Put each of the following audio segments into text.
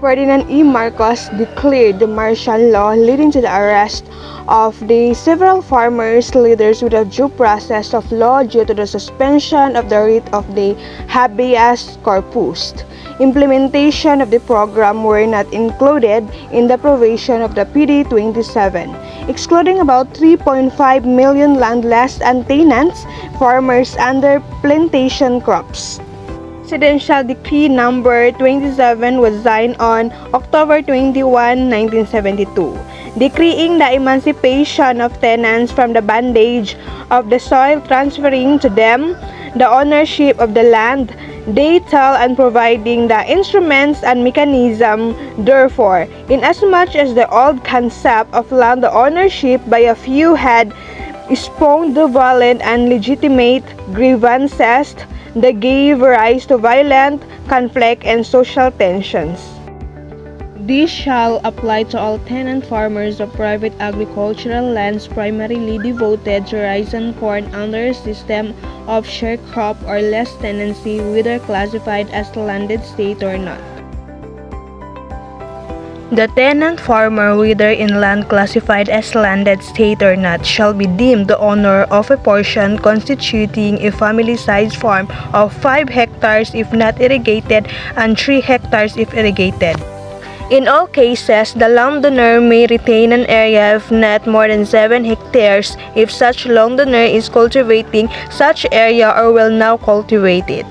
Ferdinand E. Marcos declared the martial law, leading to the arrest of the several farmers leaders without due process of law due to the suspension of the writ of the habeas corpus. Implementation of the program were not included in the provision of the PD 27, excluding about 3.5 million landless and tenants farmers under plantation crops. Presidential Decree Number 27 was signed on October 21, 1972, decreeing the emancipation of tenants from the bondage of the soil, transferring to them the ownership of the land, they tell, and providing the instruments and mechanism. Therefore, inasmuch as the old concept of land ownership by a few had spawned the violent and legitimate grievances that gave rise to violent conflict and social tensions. This shall apply to all tenant farmers of private agricultural lands primarily devoted to rice and corn under a system of sharecrop or less tenancy, whether classified as a landed state or not. The tenant farmer, whether in land classified as landed state or not, shall be deemed the owner of a portion constituting a family-sized farm of 5 hectares if not irrigated and 3 hectares if irrigated. In all cases, the landowner may retain an area of not more than 7 hectares if such landowner is cultivating such area or will now cultivate it.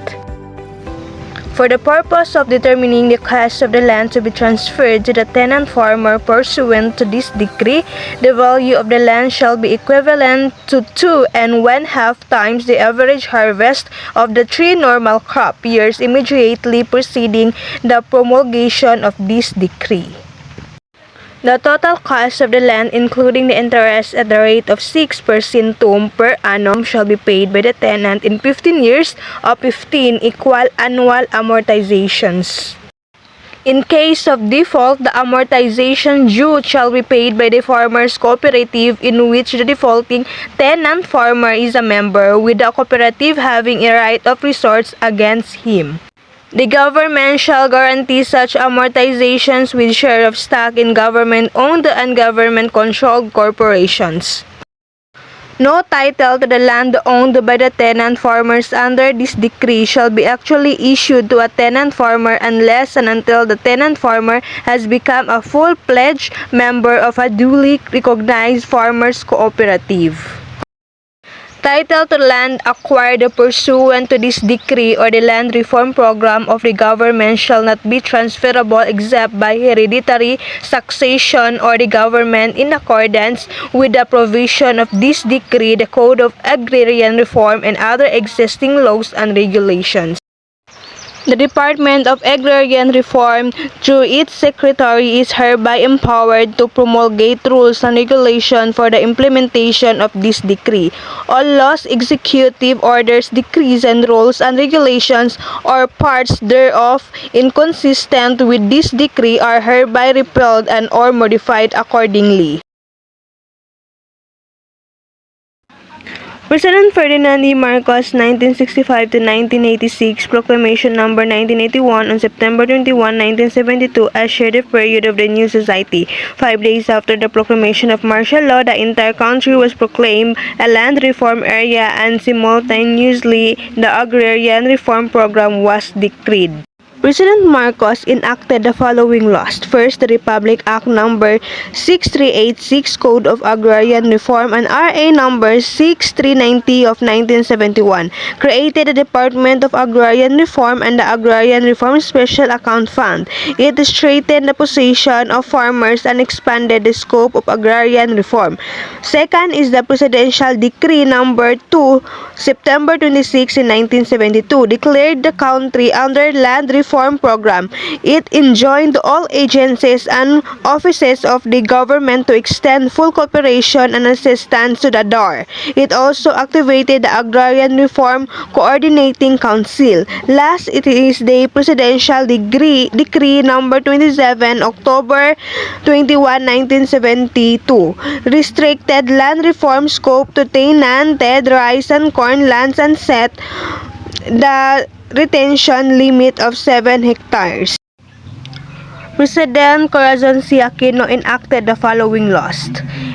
For the purpose of determining the cost of the land to be transferred to the tenant farmer pursuant to this decree, the value of the land shall be equivalent to 2.5 times the average harvest of the 3 normal crop years immediately preceding the promulgation of this decree. The total cost of the land, including the interest at the rate of 6% per annum, shall be paid by the tenant in 15 years of 15 equal annual amortizations. In case of default, the amortization due shall be paid by the farmers' cooperative in which the defaulting tenant farmer is a member, with the cooperative having a right of recourse against him. The government shall guarantee such amortizations with share of stock in government-owned and government-controlled corporations. No title to the land owned by the tenant farmers under this decree shall be actually issued to a tenant farmer unless and until the tenant farmer has become a full-fledged member of a duly recognized farmers' cooperative. Title to land acquired pursuant to this decree or the land reform program of the government shall not be transferable except by hereditary succession or the government in accordance with the provision of this decree, the Code of Agrarian Reform, and other existing laws and regulations. The Department of Agrarian Reform, through its Secretary, is hereby empowered to promulgate rules and regulations for the implementation of this decree. All laws, executive orders, decrees, and rules and regulations, or parts thereof inconsistent with this decree, are hereby repealed and or modified accordingly. President Ferdinand E. Marcos, 1965 to 1986, Proclamation Number 1981 on September 21, 1972, ushered the period of the new society. 5 days after the proclamation of martial law, the entire country was proclaimed a land reform area, and simultaneously the Agrarian Reform Program was decreed. President Marcos enacted the following laws. First, the Republic Act Number 6386, Code of Agrarian Reform, and RA Number 6390 of 1971, created the Department of Agrarian Reform and the Agrarian Reform Special Account Fund. It strengthened the position of farmers and expanded the scope of agrarian reform. Second is the Presidential Decree Number 2, September 26, 1972, declared the country under land reform program. It enjoined all agencies and offices of the government to extend full cooperation and assistance to the DAR. It also activated the Agrarian Reform Coordinating Council. Last, it is the Presidential Decree Number 27, October 21, 1972, restricted land reform scope to tenanted rice and corn lands and set the retention limit of 7 hectares. President Corazon C. Aquino enacted the following laws.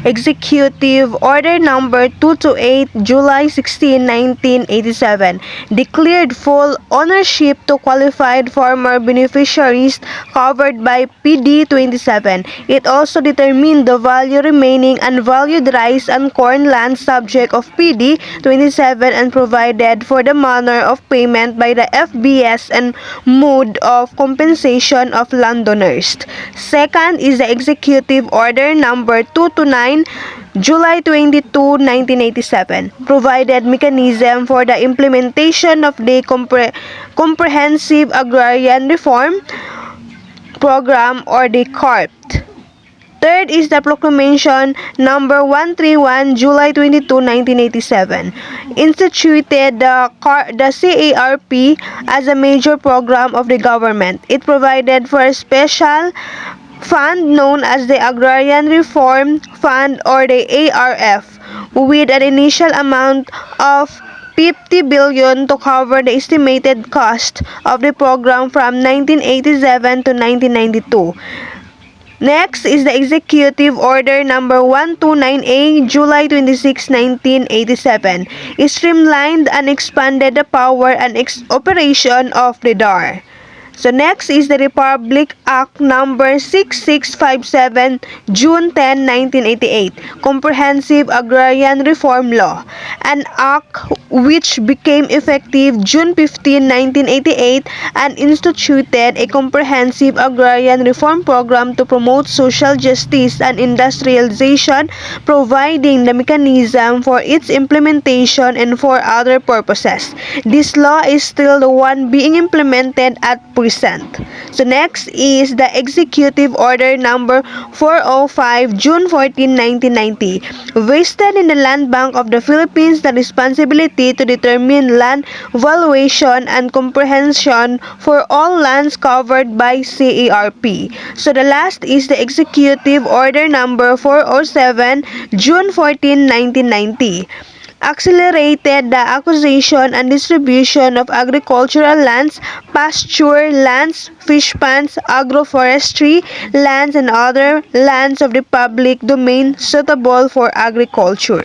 Executive Order Number 228, July 16, 1987, declared full ownership to qualified farmer beneficiaries covered by PD 27. It also determined the value remaining unvalued rice and corn land subject of PD 27 and provided for the manner of payment by the FBS and mode of compensation of landowners. Second is the Executive Order Number 229, July 22, 1987, provided mechanism for the implementation of the Comprehensive Agrarian Reform Program or the CARP. Third is the Proclamation Number 131, July 22, 1987, instituted the CARP as a major program of the government. It provided for a special fund known as the Agrarian Reform Fund or the ARF, with an initial amount of 50 billion to cover the estimated cost of the program from 1987 to 1992. Next is the Executive Order Number 129A, July 26, 1987. It streamlined and expanded the power and operation of the DAR. So next is the Republic Act Number 6657, June 10, 1988, Comprehensive Agrarian Reform Law, an act which became effective June 15, 1988 and instituted a comprehensive agrarian reform program to promote social justice and industrialization, providing the mechanism for its implementation and for other purposes. This law is still the one being implemented at present. So next is the Executive Order Number 405, June 14, 1990, vested in the Land Bank of the Philippines the responsibility to determine land valuation and comprehension for all lands covered by CARP. So the last is the Executive Order Number 407, June 14, 1990. Accelerated the acquisition and distribution of agricultural lands, pasture lands, fish ponds, agroforestry lands, and other lands of the public domain suitable for agriculture.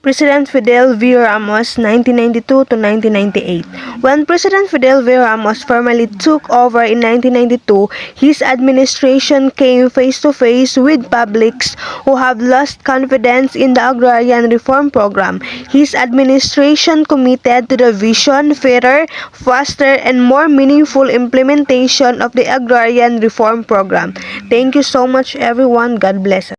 President Fidel V. Ramos, 1992 to 1998. When President Fidel V. Ramos formally took over in 1992, his administration came face-to-face with publics who have lost confidence in the agrarian reform program. His administration committed to the vision, fairer, faster, and more meaningful implementation of the agrarian reform program. Thank you so much, everyone. God bless us.